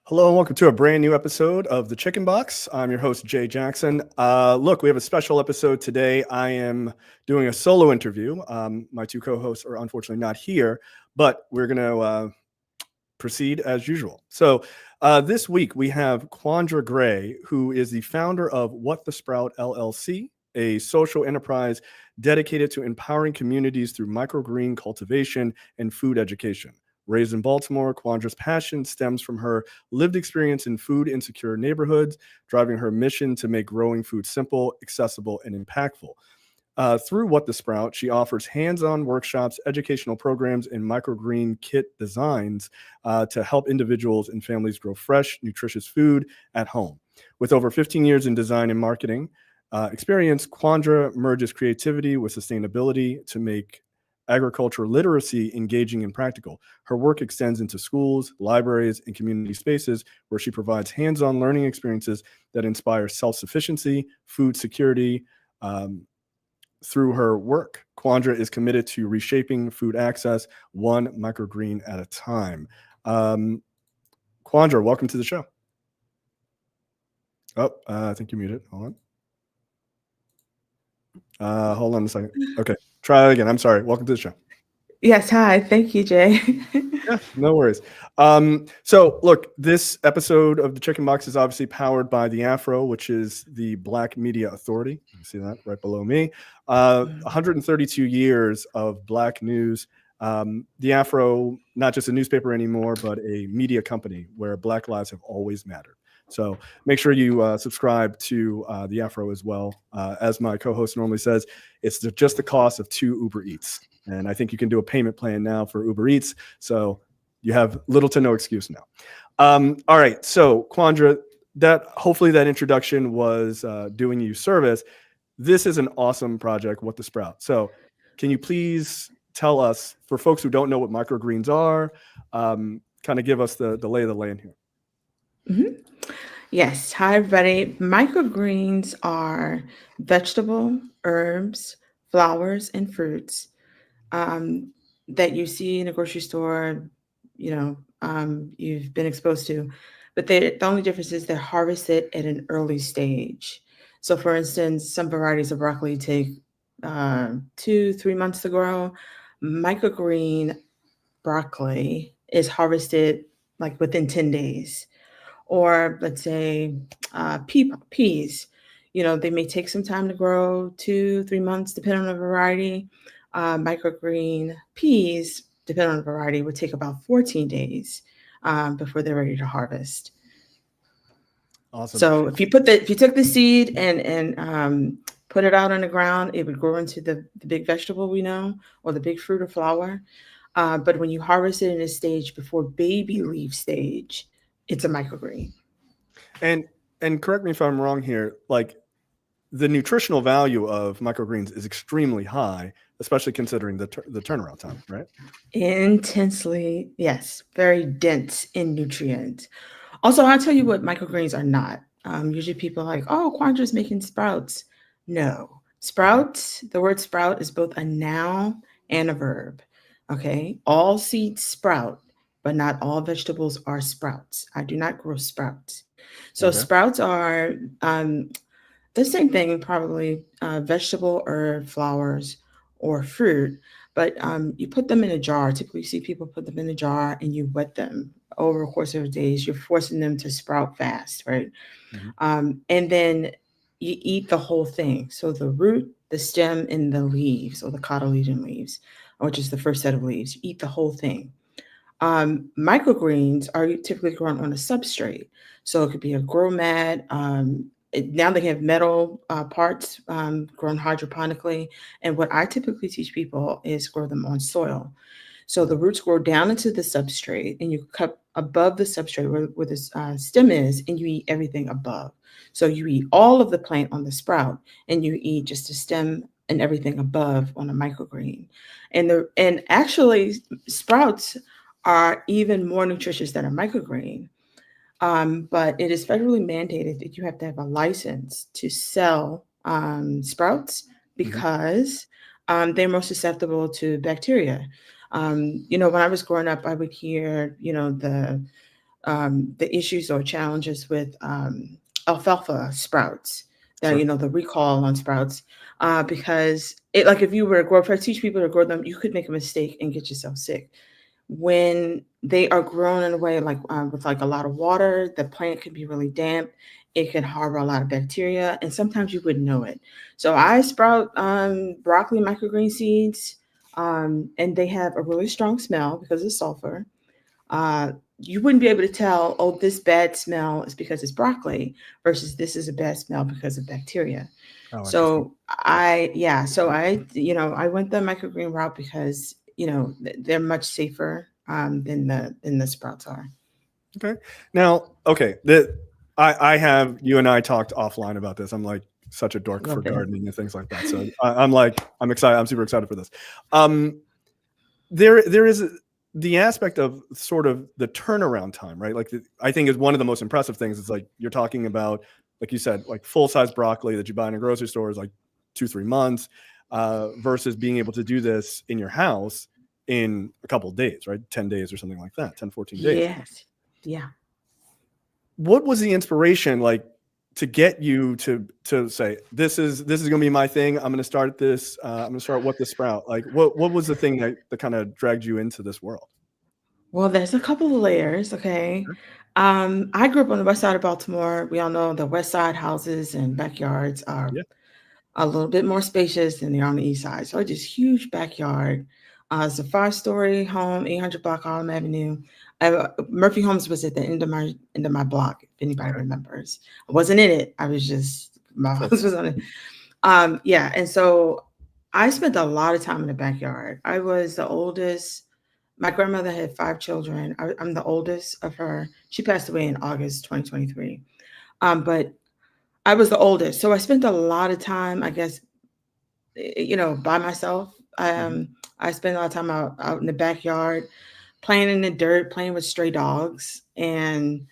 Hello and welcome to a brand new episode of The Chicken Box. I'm your host, Jay Jackson. Look, we have a special episode today. I am doing a solo interview. My two co-hosts are unfortunately not here, but we're going to proceed as usual. So this week we have Quandra Gray, who is the founder of What the Sprout LLC, a social enterprise dedicated to empowering communities through microgreen cultivation and food education. Raised in Baltimore, Quandra's passion stems from her lived experience in food insecure neighborhoods, driving her mission to make growing food simple, accessible, and impactful. Through What the Sprout, she offers hands-on workshops, educational programs, and microgreen kit designs to help individuals and families grow fresh, nutritious food at home. With over 15 years in design and marketing experience, Quandra merges creativity with sustainability to make agriculture literacy engaging and practical. Her work extends into schools, libraries, and community spaces where she provides hands-on learning experiences that inspire self-sufficiency, food security. Through her work, Quandra is committed to reshaping food access one microgreen at a time. Quandra, welcome to the show. Oh, I think you're muted. Hold on. Hold on a second. Okay, try it again. I'm sorry. Welcome to the show. Yes, hi. Thank you, Jay. Yeah, no worries. So look, this episode of the Chicken Box is obviously powered by the Afro, which is the Black Media Authority. You see that right below me. 132 years of Black news. The Afro, not just a newspaper anymore, but a media company where Black lives have always mattered. So make sure you subscribe to the Afro as well. As my co-host normally says, it's just the cost of 2 Uber Eats. And I think you can do a payment plan now for Uber Eats. So you have little to no excuse now. All right. So Quandra, hopefully that introduction was doing you service. This is an awesome project, What the Sprout. So can you please tell us, for folks who don't know what microgreens are, kind of give us the lay of the land here. Mhm. Yes, hi everybody. Microgreens are vegetable, herbs, flowers, and fruits that you see in a grocery store, you've been exposed to. But the only difference is they're harvested at an early stage. So, for instance, some varieties of broccoli take 2, 3 months to grow. Microgreen broccoli is harvested like within 10 days. Or let's say peas, they may take some time to grow, 2, 3 months, depending on the variety. Microgreen peas, depending on the variety, would take about 14 days before they're ready to harvest. Awesome. So if you took the seed and put it out on the ground, it would grow into the big vegetable we know, or the big fruit or flower. But when you harvest it in a stage before baby leaf stage, it's a microgreen. And correct me if I'm wrong here, like the nutritional value of microgreens is extremely high, especially considering the turnaround time, right? Intensely, yes, very dense in nutrients. Also, I'll tell you what microgreens are not. Usually people are like, oh, Quandra's making sprouts. No. Sprouts, the word sprout is both a noun and a verb. Okay. All seeds sprout, but not all vegetables are sprouts. I do not grow sprouts. So Okay. sprouts are the same thing, probably vegetable, herb, flowers, or fruit. But you put them in a jar. Typically, you see people put them in a jar and you wet them over a course of days. You're forcing them to sprout fast, right? Mm-hmm. And then you eat the whole thing. So the root, the stem, and the leaves, or the cotyledon leaves, which is the first set of leaves. You eat the whole thing. Microgreens are typically grown on a substrate. So it could be a grow mat. Now they have metal parts grown hydroponically. And what I typically teach people is grow them on soil. So the roots grow down into the substrate, and you cut above the substrate where the stem is, and you eat everything above. So you eat all of the plant on the sprout, and you eat just the stem and everything above on a microgreen. And actually, sprouts are even more nutritious than a microgreen. But it is federally mandated that you have to have a license to sell sprouts Mm-hmm. because they're more susceptible to bacteria. When I was growing up, I would hear, the issues or challenges with alfalfa sprouts. That Sure. the recall on sprouts, because it like if you were to grow, if I teach people to grow them, you could make a mistake and get yourself sick when they are grown in a way like with like a lot of water. The plant can be really damp. It can harbor a lot of bacteria, and sometimes you wouldn't know it. So I sprout broccoli microgreen seeds, and they have a really strong smell because of sulfur. You wouldn't be able to tell, oh, this bad smell is because it's broccoli versus this is a bad smell because of bacteria. Oh, interesting. So I went the microgreen route because they're much safer than the sprouts are. Okay. Now, okay, I have you and I talked offline about this. I'm like such a dork for Love it. gardening and things like that. So I'm excited. I'm super excited for this. There is the aspect of sort of the turnaround time, right? Like I think is one of the most impressive things. It's like you're talking about, like you said, like full size broccoli that you buy in a grocery store is like 2-3 months, versus being able to do this in your house in a couple of days, right? 10 days or something like that, 10, 14 days. Yes. Yeah. What was the inspiration like to get you to say this is going to be my thing? I'm going to start this. I'm going to start What the Sprout. Like what was the thing that kind of dragged you into this world? Well, there's a couple of layers. Okay. I grew up on the west side of Baltimore. We all know the west side houses and backyards are Yeah. a little bit more spacious than they are on the east side. So just huge backyard. It's a 5-story home, 800 block Harlem Avenue. Murphy Homes was at the end of my block. If anybody Okay. remembers, I wasn't in it. I was just my Close. house was on it. Yeah, and so I spent a lot of time in the backyard. I was the oldest. My grandmother had 5 children. I'm the oldest of her. She passed away in August 2023. But I was the oldest, so I spent a lot of time, I guess, by myself. Mhm. I spent a lot of time out in the backyard, playing in the dirt, playing with stray dogs. And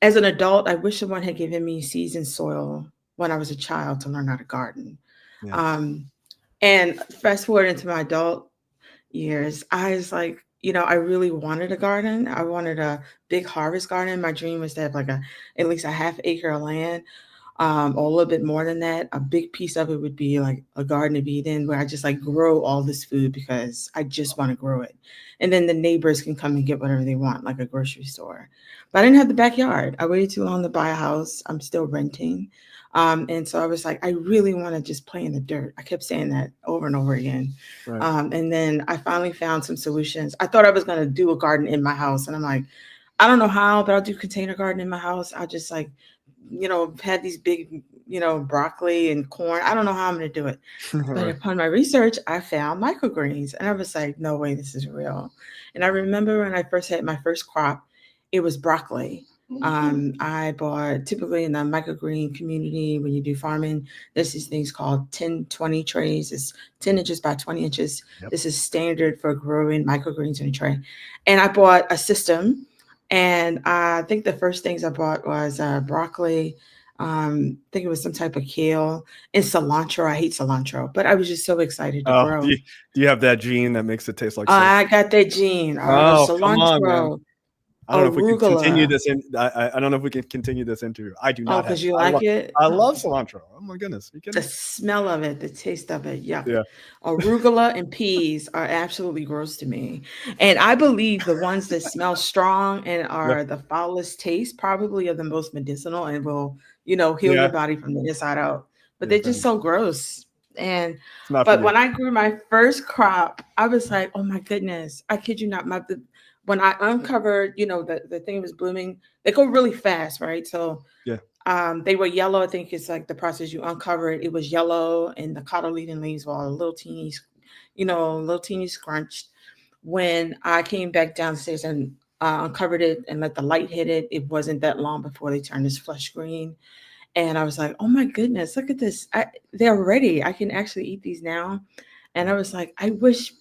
as an adult, I wish someone had given me seeds and soil when I was a child to learn how to garden. Yeah. Um, and fast forward into my adult years, I was like, I really wanted a garden. I wanted a big harvest garden. My dream was to have like at least a half acre of land, or a little bit more than that. A big piece of it would be like a Garden of Eden where I just like grow all this food because I just want to grow it. And then the neighbors can come and get whatever they want, like a grocery store. But I didn't have the backyard. I waited too long to buy a house. I'm still renting. And so I was like, I really want to just play in the dirt. I kept saying that over and over again. Right. And then I finally found some solutions. I thought I was going to do a garden in my house. And I'm like, I don't know how, but I'll do container garden in my house. I'll just like, had these big, broccoli and corn. I don't know how I'm going to do it. But Right. upon my research, I found microgreens and I was like, no way, this is real. And I remember when I first had my first crop, it was broccoli. I bought typically in the microgreen community when you do farming, there's these things called 10-20 trays. It's 10 inches by 20 inches. Yep. This is standard for growing microgreens in a tray. And I bought a system. And I think the first things I bought was broccoli. I think it was some type of kale and cilantro. I hate cilantro, but I was just so excited to Oh, grow. do you have that gene that makes it taste like soap? I got that gene. Oh, come on, man. Cilantro, I don't know if we can continue arugula. this in. I don't know if we can continue this interview. I do Oh, not have. because you like it? I Oh, love cilantro. Oh my goodness, you the kidding? smell of it, the taste of it, yuck. Yeah. Arugula and peas are absolutely gross to me. And I believe the ones that smell strong and Yeah. are the foulest taste probably are the most medicinal and will, heal your Yeah. body from the inside out. But Yeah. they're just so gross. And It's not for but me. when I grew my first crop, I was like, oh my goodness, I kid you not. When I uncovered, the thing was blooming, they go really fast, right? So Yeah. they were yellow. I think it's like the process you uncover it. It was yellow, and the cotyledon leaves were all a little teeny scrunched. When I came back downstairs and uncovered it and let the light hit it, it wasn't that long before they turned this flesh green. And I was like, oh my goodness, look at this. They're ready. I can actually eat these now. And I was like, I wish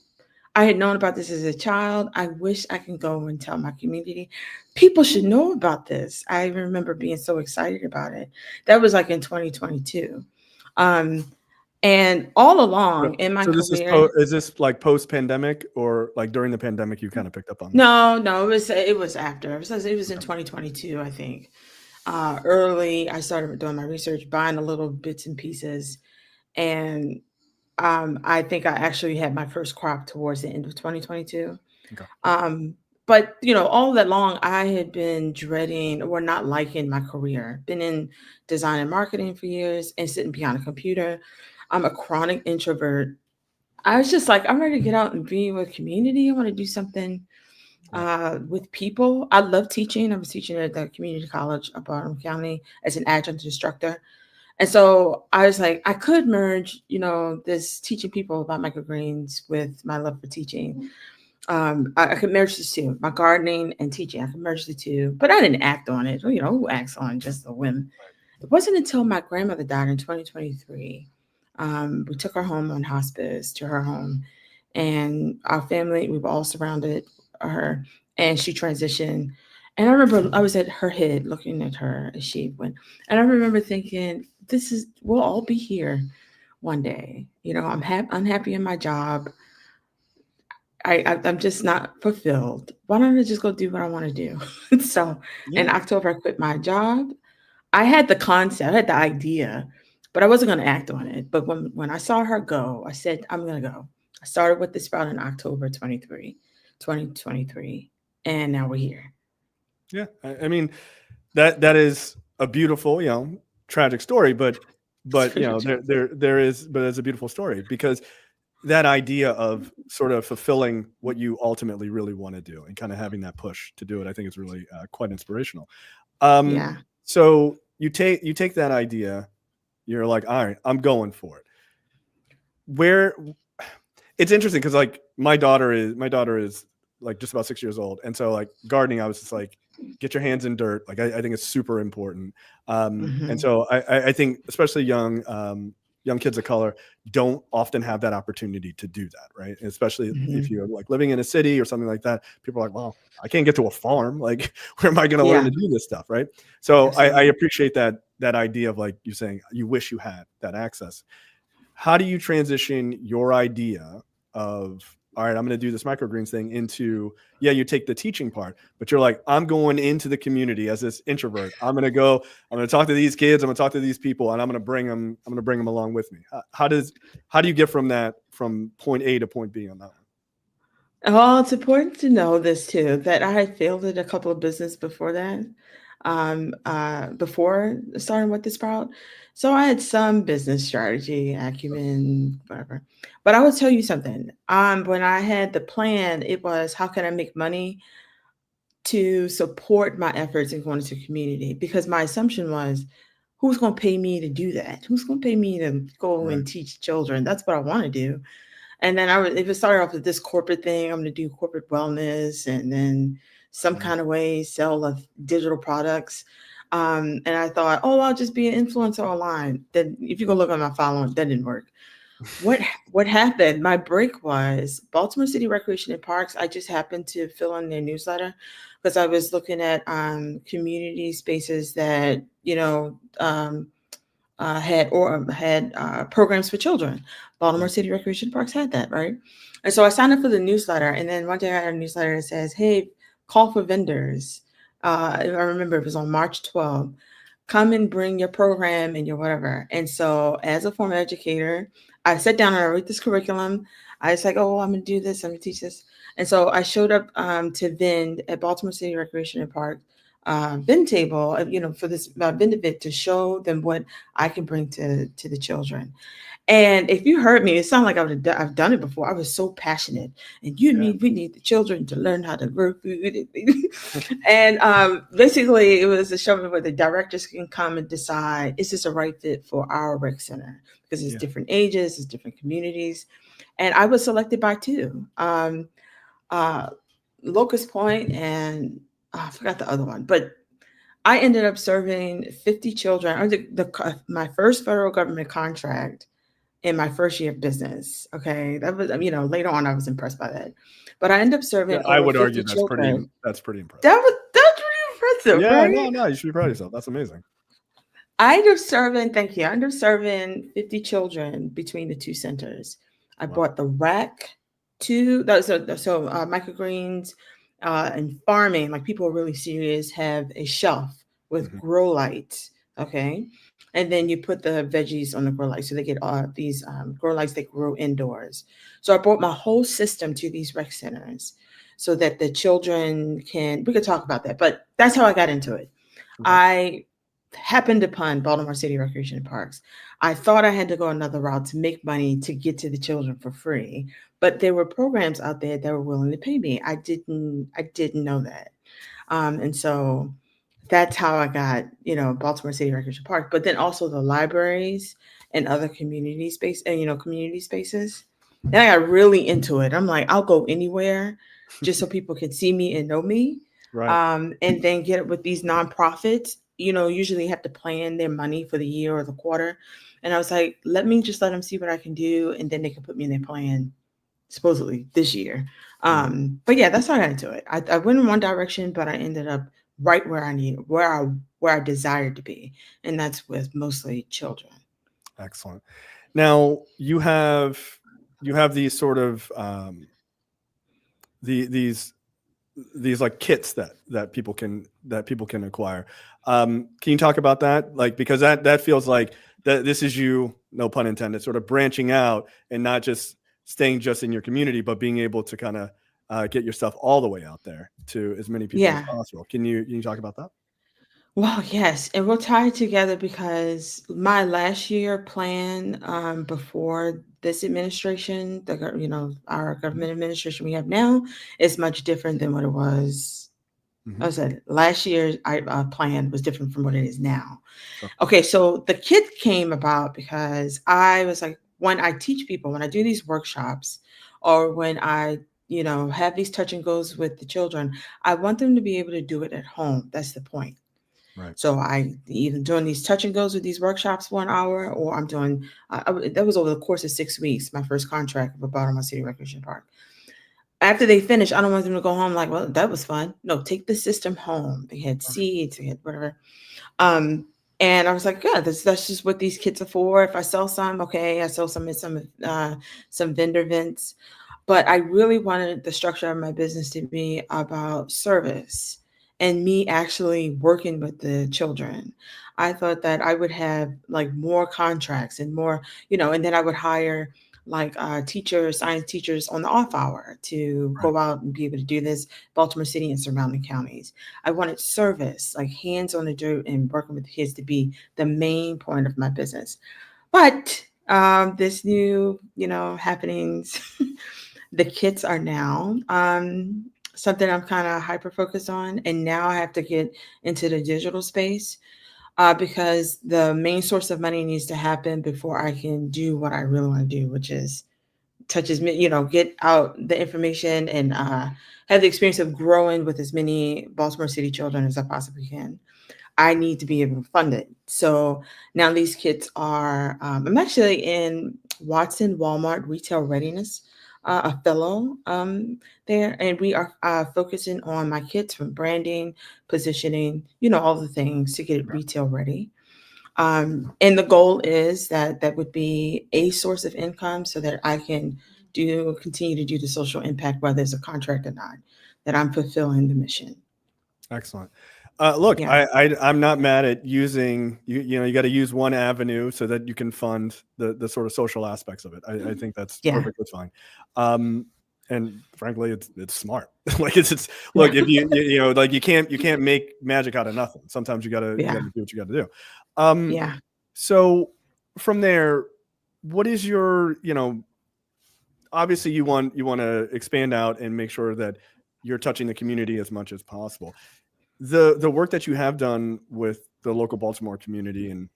I had known about this as a child. I wish I can go and tell my community. People should know about this. I remember being so excited about it. That was like in 2022. Um, And all along in my So this career, is this like post pandemic or like during the pandemic you kind of picked up on this? no, it was after. It was in 2022, I think. Early, I started doing my research, buying the little bits and pieces, and I think I actually had my first crop towards the end of 2022. Okay. Um, but all that long, I had been dreading or not liking my career. Been in design and marketing for years and sitting behind a computer. I'm a chronic introvert. I was just like, I'm ready to get out and be with community. I want to do something Right. with people. I love teaching. I was teaching at the community college of Baltimore County as an adjunct instructor. And so I was like, I could merge, this teaching people about microgreens with my love for teaching. I could merge the two, my gardening and teaching. I could merge the two, but I didn't act on it. Who acts on just a whim? It wasn't until my grandmother died in 2023. We took her home on hospice to her home, and our family, we were all surrounded her, and she transitioned. And I remember I was at her head looking at her as she went. And I remember thinking, we'll all be here one day. I'm unhappy in my job. I'm just not fulfilled. Why don't I just go do what I want to do? So in Yeah. October, I quit my job. I had the concept, I had the idea, but I wasn't going to act on it. But when I saw her go, I said, I'm going to go. I started with the sprout in October 2023, and now we're here. Yeah. I mean, that is a beautiful, tragic story, but it's a beautiful story because that idea of sort of fulfilling what you ultimately really want to do and kind of having that push to do it, I think is really quite inspirational. Yeah. So you take that idea, you're like, all right, I'm going for it. Where it's interesting because like my daughter is like just about 6 years old, and so like gardening, I was just like, get your hands in dirt. Like I think it's super important. And so I think especially young kids of color don't often have that opportunity to do that, right? And especially if you're like living in a city or something like that, people are like, well, I can't get to a farm. Like, where am I going to learn Yeah, to do this stuff, right? So I absolutely. appreciate that idea of like you saying you wish you had that access. How do you transition your idea of, all right, I'm going to do this microgreens thing into, you take the teaching part, but you're like, I'm going into the community as this introvert. I'm going to talk to these kids. I'm going to talk to these people, and I'm going to bring them along with me. How do you get from point A to point B on that one? Well, it's important to know this too, that I had failed at a couple of business before that, before starting with the Sprout. So I had some business strategy, acumen, whatever. But I will tell you something. When I had the plan, it was how can I make money to support my efforts in going into the community? Because my assumption was, who's going to pay me to do that? Who's going to pay me to go Right. and teach children? That's what I want to do. And then if it started off with this corporate thing, I'm going to do corporate wellness and then some Right. kind of way sell of digital products. And I thought, oh, I'll just be an influencer online. Then if you go look at my following, that didn't work. What happened? My break was Baltimore City Recreation and Parks. I just happened to fill in their newsletter because I was looking at community spaces that had programs for children. Baltimore City Recreation Parks had that, right? And so I signed up for the newsletter, and then one day I had a newsletter that says, "Hey, call for vendors." I remember it was on March 12th. Come and bring your program and your whatever. And so, as a former educator, I sat down and I wrote this curriculum. I was like, "Oh, I'm going to do this. I'm going to teach this." And so I showed up to vend at Baltimore City Recreation and Park vend table, for this vend event to show them what I can bring to the children. And if you heard me, it sounded like I've done it before. I was so passionate. And Yeah. we need the children to learn how to grow food. And basically, it was a show where the directors can come and decide, is this a right fit for our rec center? Because it's Yeah. different ages, it's different communities. And I was selected by two. Uh, Locust Point and I forgot the other one, but I ended up serving 50 children. I my first federal government contract in my first year of business. Okay, that was later on I was impressed by that, but I ended up Yeah, serving I over would 50 argue children. that's pretty impressive. That's pretty impressive, Yeah, right? no, you should be proud of yourself. That's amazing. I end up serving, thank you. I end up serving 50 children between the two centers. I Wow. bought the rack to those. So microgreens and farming, like people are really serious, have a shelf with Mhm. grow lights. Okay. And then you put the veggies on the grow lights. So they get these grow lights that grow indoors. So I brought my whole system to these rec centers so that the children can, we could talk about that, but that's how I got into it. Okay. I happened upon Baltimore City Recreation Parks. I thought I had to go another route to make money to get to the children for free, but there were programs out there that were willing to pay me. I didn't know that. And so that's how I got, Baltimore City Recreation Park, but then also the libraries and other community spaces. Then I got really into it. I'm like, I'll go anywhere just so people can see me and know me. Right. And then get it with these nonprofits, usually have to plan their money for the year or the quarter. And I was like, let them see what I can do. And then they can put me in their plan supposedly this year. Right. But yeah, that's how I got into it. I went in one direction, but I ended up right where I desired to be, and that's with mostly children. Excellent. Now you have these sort of these like kits that people can acquire. Can you talk about that? Like, because that feels like that this is you, no pun intended, sort of branching out and not just staying just in your community, but being able to kind of get your stuff all the way out there to as many people as Yeah. possible. Can you talk about that? Well, yes, and we'll tie it together because my last year plan before this administration, our government administration we have now, is much different than what it was. Mm-hmm. I said last year's plan was different from what it is now. Sure. Okay, so the kit came about because I was like, when I teach people, when I do these workshops, or when I, have these touch and goes with the children, I want them to be able to do it at home. That's the point. Right. So I either doing these touch and goes with these workshops 1 hour, or I'm doing that was over the course of 6 weeks. My first contract with Baltimore City Recreation Park. After they finish, I don't want them to go home like, well, that was fun. No, take the system home. They had Perfect. seeds, they had whatever. Um, and I was like, yeah, that's just what these kits are for. If I sell some, okay, I sell some at some vendor events. But I really wanted the structure of my business to be about service and me actually working with the children. I thought that I would have like more contracts and more, and then I would hire like teachers, science teachers on the off hour to Right. go out and be able to do this, Baltimore City and surrounding counties. I wanted service, like hands on the dirt and working with the kids to be the main point of my business. But this new, happenings, the kits are now something I'm kind of hyper focused on. And now I have to get into the digital space because the main source of money needs to happen before I can do what I really want to do, which is touches me, get out the information and have the experience of growing with as many Baltimore City children as I possibly can. I need to be able to fund it. So now these kits are, I'm actually in Watson Walmart Retail Readiness, a fellow there, and we are focusing on my kits from branding, positioning, all the things to get it Yeah. retail ready. And the goal is that that would be a source of income so that I can continue to do the social impact, whether it's a contract or not, that I'm fulfilling the mission. Excellent. Look, Yeah. I'm not mad at using you got to use one avenue so that you can fund the sort of social aspects of it. I think that's Yeah. perfectly fine. Um, and frankly, it's smart. Like it's Yeah. look, if like you can't make magic out of nothing. Sometimes you Yeah. gotta do what you gotta do. Um, Yeah. so from there, what is your obviously you want to expand out and make sure that you're touching the community as much as possible. The work that you have done with the local Baltimore community and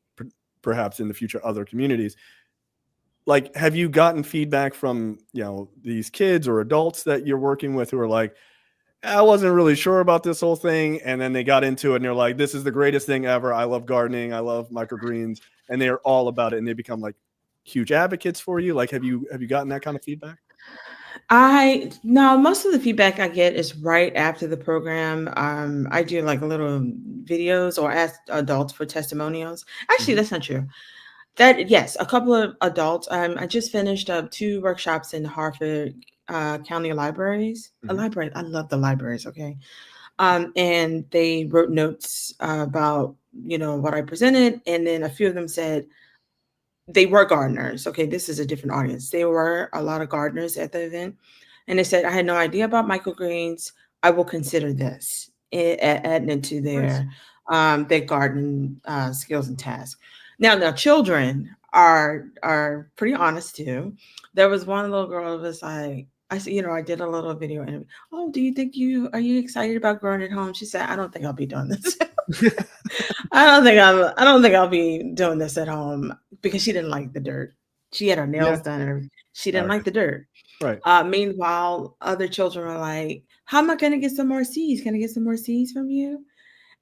perhaps in the future other communities, like have you gotten feedback from these kids or adults that you're working with who are like, I wasn't really sure about this whole thing, and then they got into it and they're like, this is the greatest thing ever, I love gardening, I love microgreens, and they're all about it and they become like huge advocates for you? Like have you gotten that kind of feedback? I no, most of the feedback I get is right after the program. I do like little videos or ask adults for testimonials. Actually, Hmm. that's not true. That yes, a couple of adults. I just finished up two workshops in Harford County libraries. A Hmm. library. I love the libraries. Okay, and they wrote notes about what I presented, and then a few of them said they were gardeners. Okay, this is a different audience. There were a lot of gardeners at the event, and they said, I had no idea about microgreens. I will consider this adding into Nice. their garden skills and tasks. Now, children are pretty honest too. There was one little girl who was like, I said, I did a little video and oh, do you think are you excited about growing at home? She said, I don't think I'll be doing this. I don't think I'll be doing this at home because she didn't like the dirt. She had her Yeah. nails done and everything. She All didn't like right. the dirt. Right. Meanwhile, other children were like, how am I going to get some more seeds? Can I get some more seeds from you?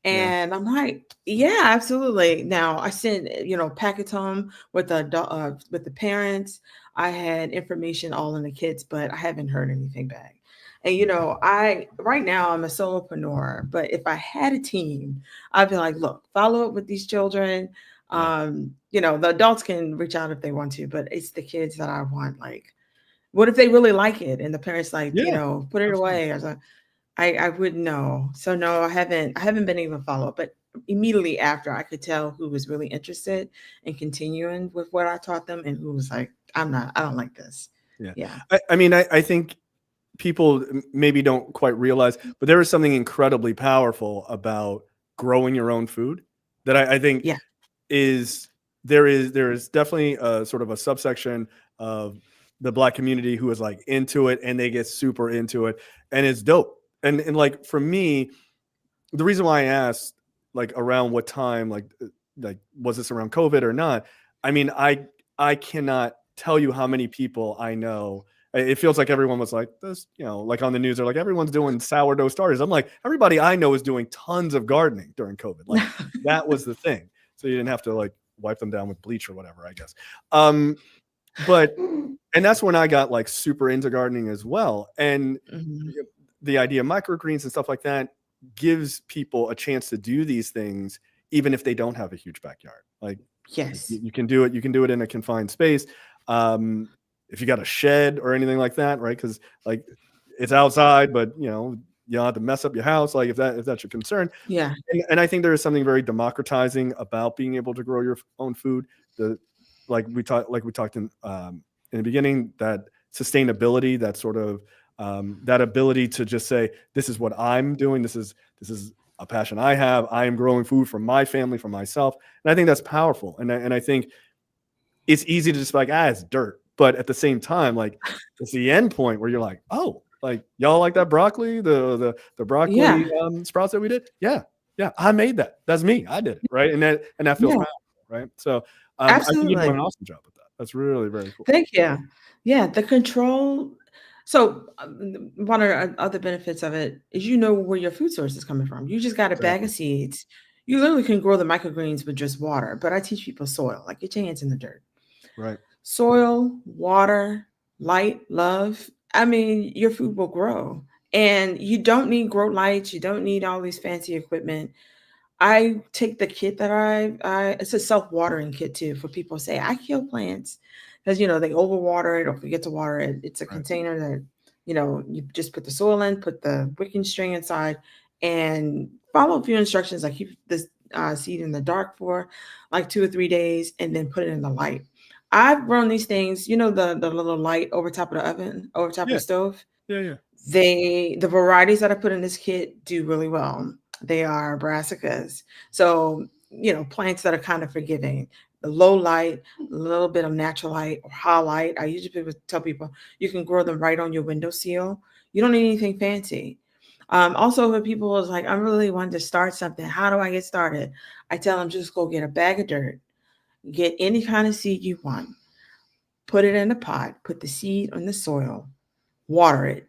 Yeah. And I'm like, yeah, absolutely. Now I sent, packets home with the parents. I had information all in the kits, but I haven't heard anything back. And Yeah. I right now I'm a solopreneur, but if I had a team, I'd be like, look, follow up with these children. Yeah. The adults can reach out if they want to, but it's the kids that I want. Like, what if they really like it? And the parents like, Yeah. put it Absolutely. away. I was like, I wouldn't know. So no, I haven't been able to follow up, but immediately after I could tell who was really interested in continuing with what I taught them and who was like, I don't like this. Yeah. Yeah. I mean, I think people maybe don't quite realize, but there is something incredibly powerful about growing your own food that I think Yeah. is there is definitely a sort of a subsection of the Black community who is like into it and they get super into it and it's dope. And like for me, the reason why I asked like around what time like was this around COVID or not? I mean, I cannot tell you how many people I know. It feels like everyone was like this, like on the news, they're like everyone's doing sourdough starters. I'm like, everybody I know is doing tons of gardening during COVID. Like that was the thing. So you didn't have to like wipe them down with bleach or whatever, I guess. Um, but and that's when I got like super into gardening as well. And Mhm. the idea of microgreens and stuff like that gives people a chance to do these things even if they don't have a huge backyard. Like Yes. you can do it. You can do it in a confined space. If you got a shed or anything like that, right? Because like it's outside, but you don't have to mess up your house. Like if that's your concern, Yeah. and I think there is something very democratizing about being able to grow your own food. The like we talked in the beginning, that sustainability, that sort of that ability to just say, this is what I'm doing. This is a passion I have. I am growing food for my family, for myself, and I think that's powerful. And I think it's easy to just be like, it's dirt, but at the same time, like it's the end point where you're like, oh, like y'all like that broccoli, the Yeah. broccoli sprouts that we did, yeah, I made that. That's me. I did it, right? And that feels Yeah. powerful, right? So I think you're doing Absolutely. an awesome job with that. That's really very cool. Thank you. Yeah, the control. So, one of the other benefits of it is where your food source is coming from. You just got a bag Exactly. of seeds. You literally can grow the microgreens with just water, but I teach people soil, like get your hands in the dirt. Right. Soil, water, light, love. I mean, your food will grow. And you don't need grow lights, you don't need all these fancy equipment. I take the kit that I it's a self-watering kit too for people who say I kill plants because they overwater it or forget to water it. It's a Right. container that you just put the soil in, put the wicking string inside, and follow a few instructions like keep this seed in the dark for like 2 or 3 days, and then put it in the light. I've grown these things, the little light over top of the oven, over top of Yeah. the stove. Yeah. Yeah. The varieties that I put in this kit do really well. They are brassicas. So, plants that are kind of forgiving. The low light, a little bit of natural light or high light. I usually tell people you can grow them right on your windowsill. You don't need anything fancy. Also, when people is like, I'm really wanting to start something. How do I get started? I tell them just go get a bag of dirt, get any kind of seed you want, put it in a pot, put the seed on the soil, water it.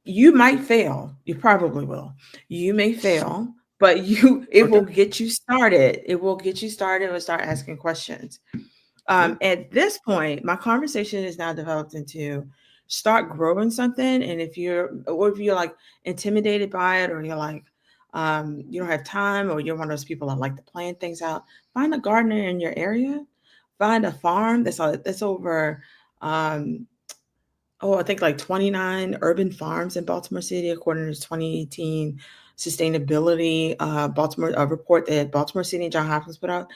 You might fail. You probably will. You may fail, but it will Okay. get you started. It will get you started and start asking questions. Yeah. At this point, my conversation is now developed into start growing something. And if you're like intimidated by it, or you're like, you don't have time, or you're one of those people that like to plan things out, find a gardener in your area, find a farm that's over, um, oh, I think like 29 urban farms in Baltimore City, according to 2018 sustainability Baltimore report that Baltimore City and John Hopkins put out.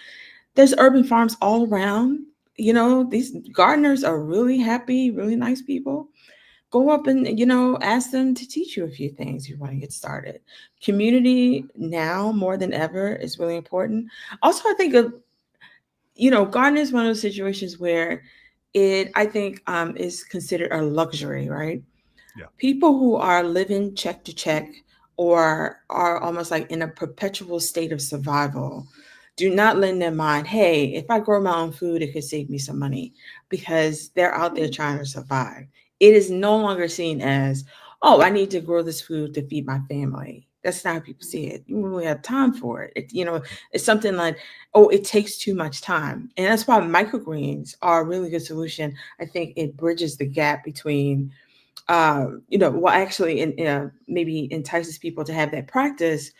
There's urban farms all around. These gardeners are really happy, really nice people. Go up and ask them to teach you a few things if you want to get started. Community now more than ever is really important. Also, I think of gardening is one of those situations where it, I think, is considered a luxury, right? Yeah. People who are living check to check, or are almost like in a perpetual state of survival, do not lend their mind, hey, if I grow my own food, it could save me some money, because they're out there trying to survive. It is no longer seen as, oh, I need to grow this food to feed my family. That's not how people see it. You don't really have time for it. It's something like, oh, it takes too much time. And that's why microgreens are a really good solution. I think it bridges the gap between well, actually, maybe entices people to have that practice.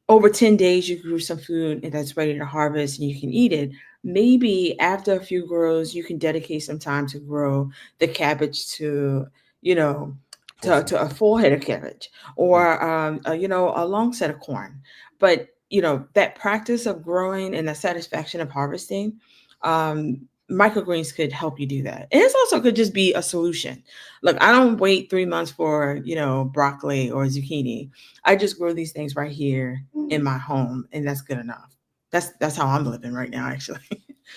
Over 10 days, you grew some food and that's ready to harvest and you can eat it. Maybe after a few grows, you can dedicate some time to grow the cabbage to, you know, to a full head of cabbage, or, a long set of corn. But, that practice of growing and the satisfaction of harvesting, um, microgreens could help you do that. And it's also could just be a solution. Look, I don't wait 3 months for, broccoli or zucchini. I just grow these things right here in my home, and that's good enough. That's how I'm living right now, actually.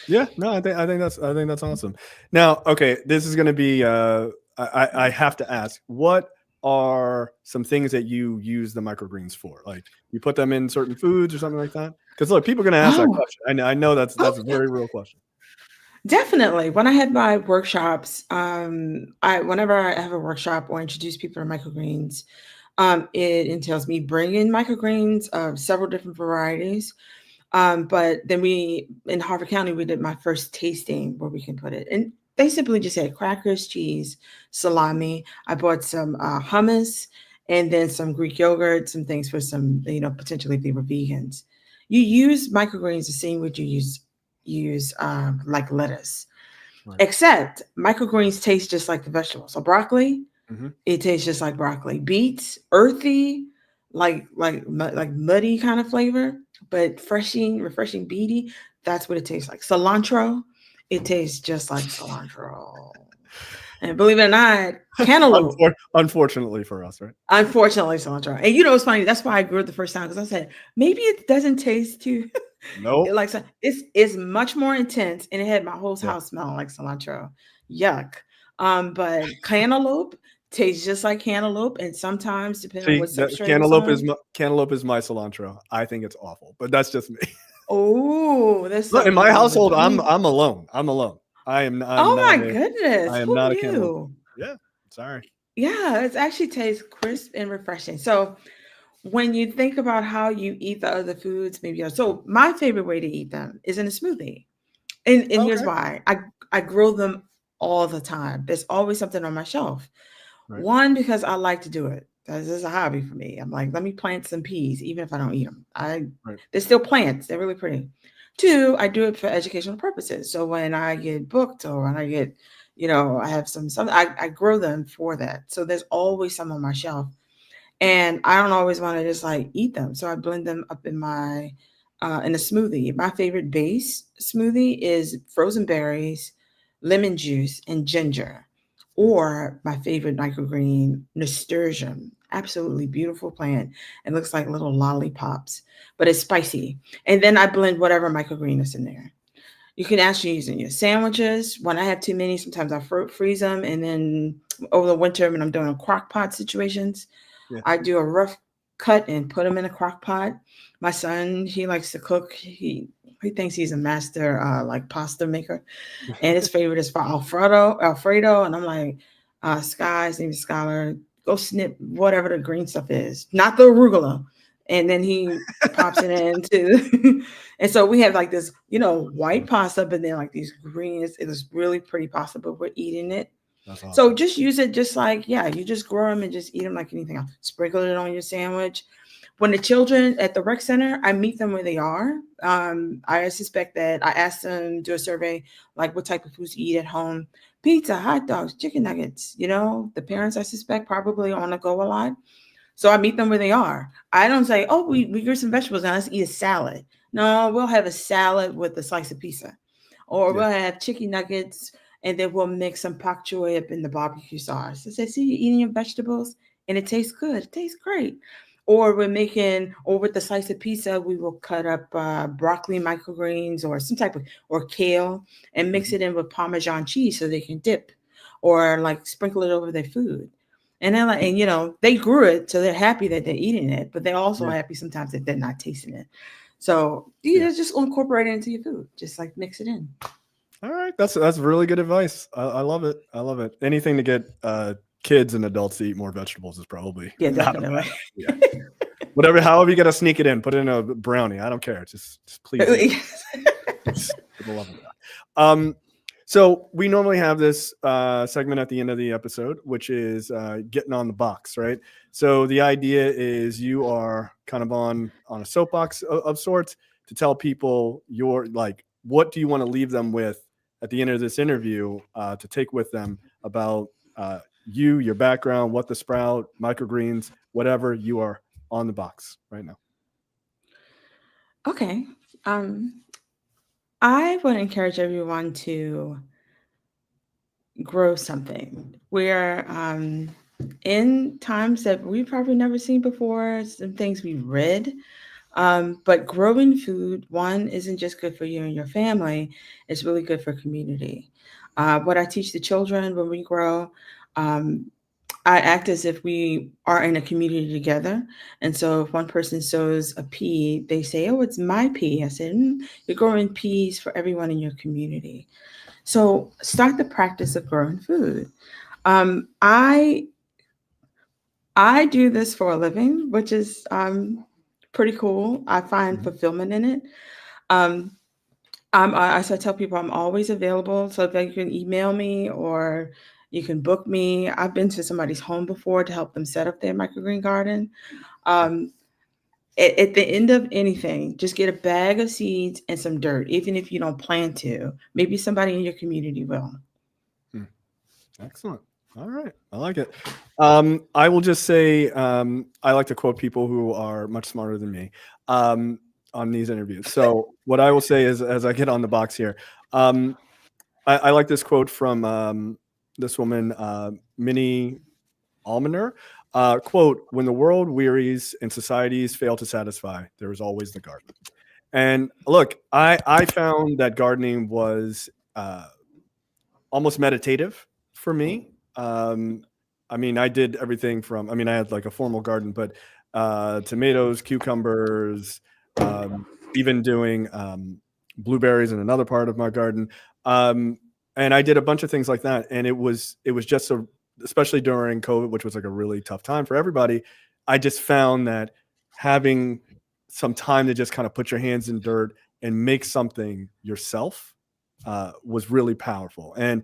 Yeah, no, I think that's awesome. Now, okay, this is going to be I have to ask, what are some things that you use the microgreens for? Like, you put them in certain foods or something like that? Because look, people are going to ask that Oh, question. I know that's a oh, very real question. definitely. When I had my workshops, I whenever I have a workshop or introduce people to microgreens, it entails me bringing microgreens of several different varieties. But then we in Harford County, we did my first tasting where we can put it. And they simply just had crackers, cheese, salami. I bought some hummus, and then some Greek yogurt, some things for some, potentially if they were vegans. You use microgreens the same way you use like lettuce, Right. except microgreens taste just like the vegetables. So broccoli, Hmm. it tastes just like broccoli. Beets, earthy, like muddy kind of flavor, but refreshing, beady. That's what it tastes like. Cilantro, it tastes just like cilantro. And believe it or not, cantaloupe. Unfortunately for us, right? Unfortunately, cilantro. And it's funny. That's why I grew it the first time, because I said maybe it doesn't taste too Nope. like it's much more intense, and it had my whole Yeah. house smelling like cilantro. Yuck. But cantaloupe tastes just like cantaloupe, and sometimes depending on See, what the substrate it's on. cantaloupe is my cilantro. I think it's awful, but that's just me. Oh, there's Look, in something my wrong with household, I'm you. I'm alone. I'm alone. I'm Oh not my goodness, I am who not a cantaloupe. knew? Yeah, sorry. Yeah, it actually tastes crisp and refreshing. So when you think about how you eat the other foods, maybe so my favorite way to eat them is in a smoothie. And here's Okay. why. I grill them all the time. There's always something on my shelf. Right. One, because I like to do it. This is a hobby for me. I'm like, let me plant some peas, even if I don't eat them. Right. They're still plants. They're really pretty. Two, I do it for educational purposes. So when I get booked, or when I get, I have some I grow them for that. So there's always some on my shelf. And I don't always want to just like eat them. So I blend them up in a smoothie. My favorite base smoothie is frozen berries, lemon juice, and ginger. Mm. Or my favorite microgreen, nasturtium. Absolutely beautiful plant. It looks like little lollipops, but it's spicy. And then I blend whatever microgreen is in there. You can actually use it in your sandwiches. When I have too many, sometimes I freeze them. And then over the winter, when I'm doing crock pot situations, Yeah. I do a rough cut and put them in a crock pot. My son, he likes to cook. He thinks he's a master like pasta maker, and his favorite is for Alfredo. And I'm like, Sky, his name is Skylar, go snip whatever the green stuff is, not the arugula. And then he pops it into, and so we have like this, white pasta, but then like these greens. It is really pretty pasta, but we're eating it. That's awesome. So just use it just like, yeah, you just grow them and just eat them like anything else. Sprinkle it on your sandwich. When the children at the rec center, I meet them where they are. I suspect that I asked them, do a survey, like what type of foods you eat at home. Pizza, hot dogs, chicken nuggets. You know, the parents, I suspect, probably on the go a lot. So I meet them where they are. I don't say, oh, we grew some vegetables now, let's eat a salad. No, we'll have a salad with a slice of pizza. Or we'll have chicken nuggets and then we'll mix some pak choy up in the barbecue sauce. I say, see, you're eating your vegetables and it tastes good. It tastes great. Or we're making, or with the slice of pizza, we will cut up broccoli, microgreens, or some type of, or kale, and mix it in with Parmesan cheese so they can dip, or like sprinkle it over their food. And then, like, and you know, they grew it, so they're happy that they're eating it, but they're also happy sometimes that they're not tasting it. So you just incorporate it into your food, just like mix it in. All right, that's really good advice. I love it. I love it. Anything to get kids and adults to eat more vegetables is probably not definitely. Whatever, however you got to sneak it in, put it in a brownie. I don't care. Just please. For the love of God. So we normally have this segment at the end of the episode, which is getting on the box, right? So the idea is you are kind of on a soapbox of sorts to tell people what do you want to leave them with at the end of this interview to take with them about you, your background, what the sprout, microgreens, whatever. You are on the box right now. Okay. I would encourage everyone to grow something. We're in times that we've probably never seen before, some things we read. But growing food, one, isn't just good for you and your family, it's really good for community. What I teach the children when we grow, I act as if we are in a community together. And so if one person sows a pea, they say, oh, it's my pea. I said, you're growing peas for everyone in your community. So start the practice of growing food. I do this for a living, which is pretty cool. I find fulfillment in it. I tell people I'm always available. So if you can email me or you can book me. I've been to somebody's home before to help them set up their microgreen garden. At the end of anything, just get a bag of seeds and some dirt, even if you don't plan to. Maybe somebody in your community will. Excellent. All right. I like it. I will just say I like to quote people who are much smarter than me on these interviews. So what I will say is, as I get on the box here, I like this quote from this woman, Minnie Almoner. Quote, when the world wearies and societies fail to satisfy, there is always the garden. And look, I found that gardening was almost meditative for me. I mean, I did everything from, I had like a formal garden, but tomatoes, cucumbers, even doing blueberries in another part of my garden. And I did a bunch of things like that. And it was just so, especially during COVID, which was like a really tough time for everybody. I just found that having some time to just kind of put your hands in dirt and make something yourself was really powerful. And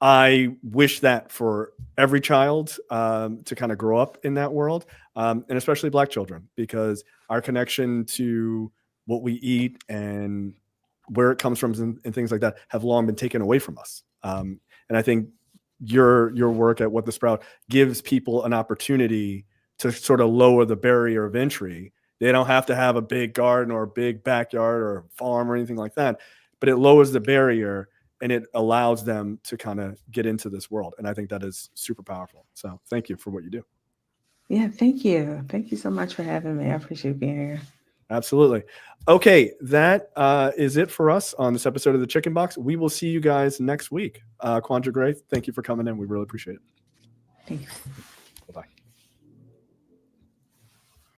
I wish that for every child to kind of grow up in that world, and especially Black children, because our connection to what we eat and where it comes from and things like that have long been taken away from us. And I think your work at What the Sprout gives people an opportunity to sort of lower the barrier of entry. They don't have to have a big garden or a big backyard or a farm or anything like that, but it lowers the barrier and it allows them to kind of get into this world. And I think that is super powerful. So thank you for what you do. Yeah, thank you. Thank you so much for having me. I appreciate being here. Absolutely. Okay, that is it for us on this episode of The Chicken Box. We will see you guys next week. Quandra Gray, thank you for coming in. We really appreciate it. Thanks.